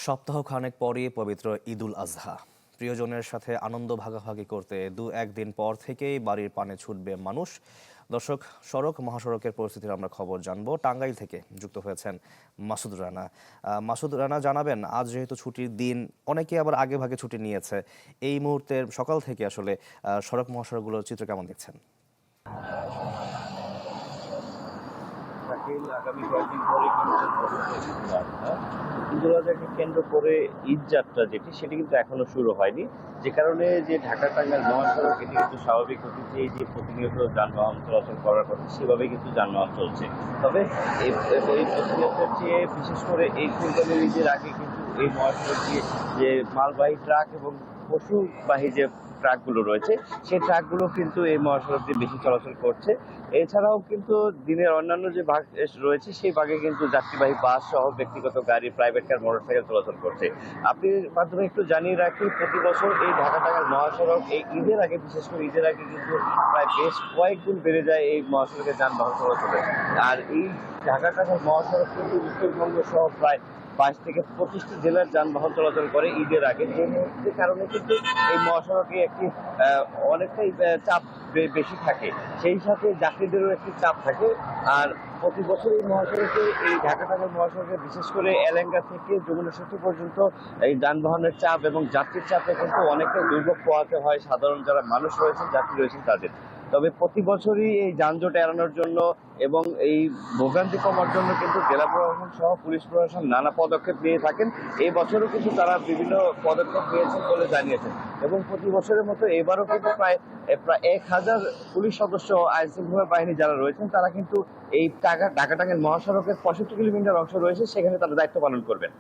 সপ্তাহ খানেক পরই পবিত্র ঈদুল আজহা। প্রিয়জনের সাথে আনন্দ ভাগাভাগি করতে একদিন পর থেকেই বাড়ির পানে ছুটবে মানুষ। দর্শক, সড়ক মহাসড়কের পরিস্থিতির আমরা খবর জানবো। টাঙ্গাইল থেকে যুক্ত হয়েছেন মাসুদ রানা। মাসুদ রানা, জানাবেন, আজ যেহেতু ছুটির দিন, অনেকে আবার আগে ভাগে ছুটি নিয়েছে। এই মুহূর্তের সকাল থেকে আসলে সড়ক মহাসড়কগুলোর চিত্র কেমন দেখছেন? আগামী কয়েকদিন পরে ঈদুল আজহাকে কেন্দ্র করে ঈদ যাত্রা সেটি কিন্তু এখনো শুরু হয়নি, যে কারণে যে ঢাকা টাঙ্গাইল মহাসড়ক এটি কিন্তু স্বাভাবিক গতিতে যে প্রতিনিয়ত যানবাহন চলাচল করার কথা সেভাবে কিন্তু যানবাহন চলছে। তবে এই প্রতিনিয়তের চেয়ে বিশেষ করে এই কুরবানির ঈদের আগে কিন্তু এই মহাসড়ক দিয়ে যে মালবাহী ট্রাক এবং পশুবাহী যে ট্রাকগুলো রয়েছে সেই ট্রাকগুলো কিন্তু এই মহাসড়ক দিয়ে বেশি চলাচল করছে। এছাড়াও কিন্তু দিনের অন্যান্য যে ভাগ রয়েছে সেই ভাগে কিন্তু যাত্রীবাহী বাস সহ ব্যক্তিগত গাড়ি, প্রাইভেট কার, মোটরসাইকেল চলাচল করছে। আপনি মাধ্যমে একটু জানিয়ে রাখি, প্রতি বছর এই ঢাকা টাঙ্গাইল মহাসড়ক এই ঈদের আগে, বিশেষ করে ঈদের আগে কিন্তু প্রায় বেশ কয়েক গুণ বেড়ে যায় এই মহাসড়কের যানবাহন চলাচলে। আর এই ঢাকা টাঙ্গাইল মহাসড়ক কিন্তু উত্তরবঙ্গ সহ প্রায় 22 থেকে 25টি জেলার যানবাহন চলাচল করে ঈদের আগে, যে কারণে কিন্তু এই মহাসড়কে একটি অনেকটাই চাপ বেশি থাকে, সেই সাথে যাত্রীদেরও একটি চাপ থাকে। আর প্রতি বছর এই মহাসড়কে, এই ঢাকা টাঙ্গাইল মহাসড়কে বিশেষ করে এলেঙ্গা থেকে যমুনা সেতু পর্যন্ত এই যানবাহনের চাপ এবং যাত্রীর চাপে কিন্তু অনেকটা দুর্ভোগ পোহাতে হয় সাধারণ যারা মানুষ রয়েছেন, যাত্রী রয়েছেন তাদের। তবে প্রতি বছরই এই যানজট এড়ানোর জন্য এবং এই ভোগান্তি কমার জন্য কিন্তু জেলা প্রশাসন সহ পুলিশ প্রশাসন নানা পদক্ষেপ নিয়ে থাকেন। এই বছরও কিন্তু তারা বিভিন্ন পদক্ষেপ নিয়েছেন বলে জানিয়েছেন। এবং প্রতি বছরের মতো এবারও কিন্তু প্রায় 1000 পুলিশ সদস্য, আইন শৃঙ্খলা বাহিনী যারা রয়েছেন তারা কিন্তু এই ঢাকা টাঙ্গাইল মহাসড়কের 65 কিলোমিটার অংশ রয়েছে, সেখানে তারা দায়িত্ব পালন করবেন।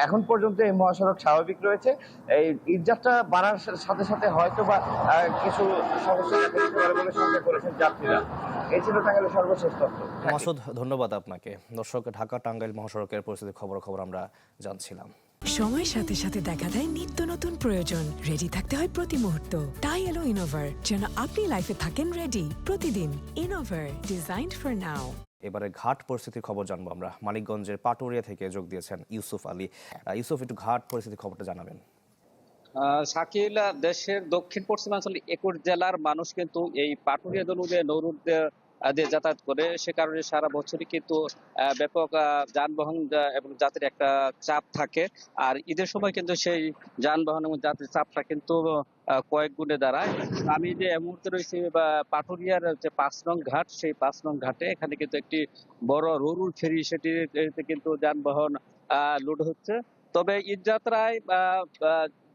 এখন পর্যন্ত এই মহাসড়ক স্বাভাবিক রয়েছে। এই ঈদযাত্রা বাড়ার সাথে সাথে হয়তো বা কিছু সমস্যা দেখা দিতে পারে বলে সন্দেহ করেছেন যাত্রীরা। এই ছিল টাঙ্গাইলের সর্বশেষ তথ্য। মাসুদ, ধন্যবাদ আপনাকে। দর্শক, ঢাকা টাঙ্গাইল মহাসড়কের পরিস্থিতির খবর আমরা জানছিলাম। সময়ের সাথে সাথে দেখা দেয় নিত্য নতুন প্রয়োজন। রেডি থাকতে হয় প্রতি মুহূর্ত। তাই এলো ইনোভার, যেন আপনি লাইফে থাকেন রেডি প্রতিদিন। Innova, designed for now. এবারে ঘাট পরিস্থিতির খবর জানবো আমরা। মানিকগঞ্জের পাটুরিয়া থেকে যোগ দিয়েছেন ইউসুফ আলী। ইউসুফ, একটু ঘাট পরিস্থিতির খবরটা জানাবেন। শাকিল, দেশের দক্ষিণ পশ্চিমাঞ্চল 21 জেলার মানুষ কিন্তু এই পাটুরিয়া দলুদে নৌরুট দিয়ে যাতায়াত করে। সে কারণে সারা বছরই কিন্তু ব্যাপক যানবাহন এবং যাত্রীর একটা চাপ থাকে। আর ঈদের সময় কিন্তু সেই যানবাহন এবং যাত্রীর চাপটা কিন্তু কয়েক গুণে দাঁড়ায়। আমি যে এই মুহূর্তে রয়েছি পাটুরিয়ার যে 5 নং ঘাট, সেই 5 নং ঘাটে এখানে কিন্তু একটি বড় রুরুল ফেরি, সেটিতে কিন্তু যানবাহন লোড হচ্ছে। তবে ঈদ যাত্রায়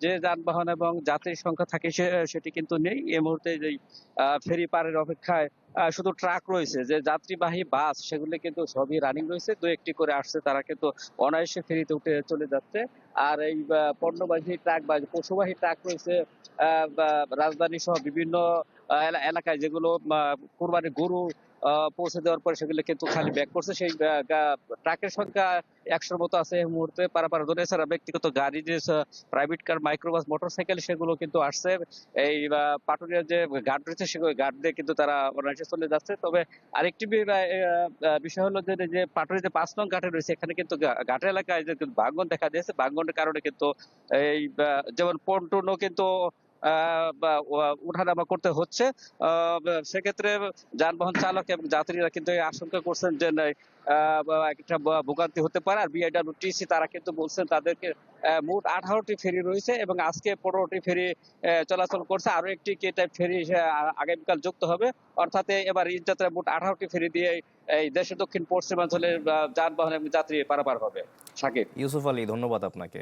যে যানবাহন এবং যাত্রীর সংখ্যা থাকে সেটি কিন্তু নেই এই মুহূর্তে। যে ফেরি পারের অপেক্ষায় শুধু ট্রাক রয়েছে, যে যাত্রীবাহী বাস সেগুলো কিন্তু সবই রানিং রয়েছে। দু একটি করে আসছে, তারা কিন্তু অনায়াসে ফেরিতে উঠে চলে যাচ্ছে। আর এই পণ্যবাহী ট্রাক বা পশুবাহী ট্রাক রয়েছে রাজধানী সহ বিভিন্ন এলাকায়, যেগুলো কুরবানির গরু পৌঁছে দেওয়ার পরে সেগুলো কিন্তু খালি ব্যাক করছে। সেই ট্রাকের সংখ্যা 100-র মতো আছে এই মুহূর্তে পারাপার জন্য। এছাড়া ব্যক্তিগত গাড়ি, যে প্রাইভেট কার, মাইক্রোবাস, মোটরসাইকেল, সেগুলো কিন্তু আসছে। এই পাটুরিয়ার যে ঘাট রয়েছে সেগুলো ঘাট দিয়ে কিন্তু তারা অনায়াসে চলে যাচ্ছে। তবে আরেকটি বিষয় হলো যে পাটুরিয়া যে 5 নং ঘাটে রয়েছে, এখানে কিন্তু ঘাটের এলাকায় যে ভাঙন দেখা দিয়েছে। ভাঙনের কারণে কিন্তু এই যেমন পন্টনও কিন্তু উঠানামা করতে হচ্ছে। সেক্ষেত্রে যানবাহন চালক এবং যাত্রীরা কিন্তু এই আশঙ্কা করছেন যে একটা ভোগান্তি হতে পারে। আর বিআইডব্লিউটিসি তারা কিন্তু বলছেন তাদেরকে মোট 18টি ফেরি রয়েছে এবং আজকে 15টি ফেরি চলাচল করছে। আরো একটি কে টাইপ ফেরি আগামীকাল যুক্ত হবে। অর্থাৎ এবার ঈদ যাত্রায় মোট 18টি ফেরি দিয়ে এই দেশের দক্ষিণ পশ্চিমাঞ্চলের যানবাহন এবং যাত্রী পারাপার হবে। শাকিব। ইউসুফ আলী, ধন্যবাদ আপনাকে।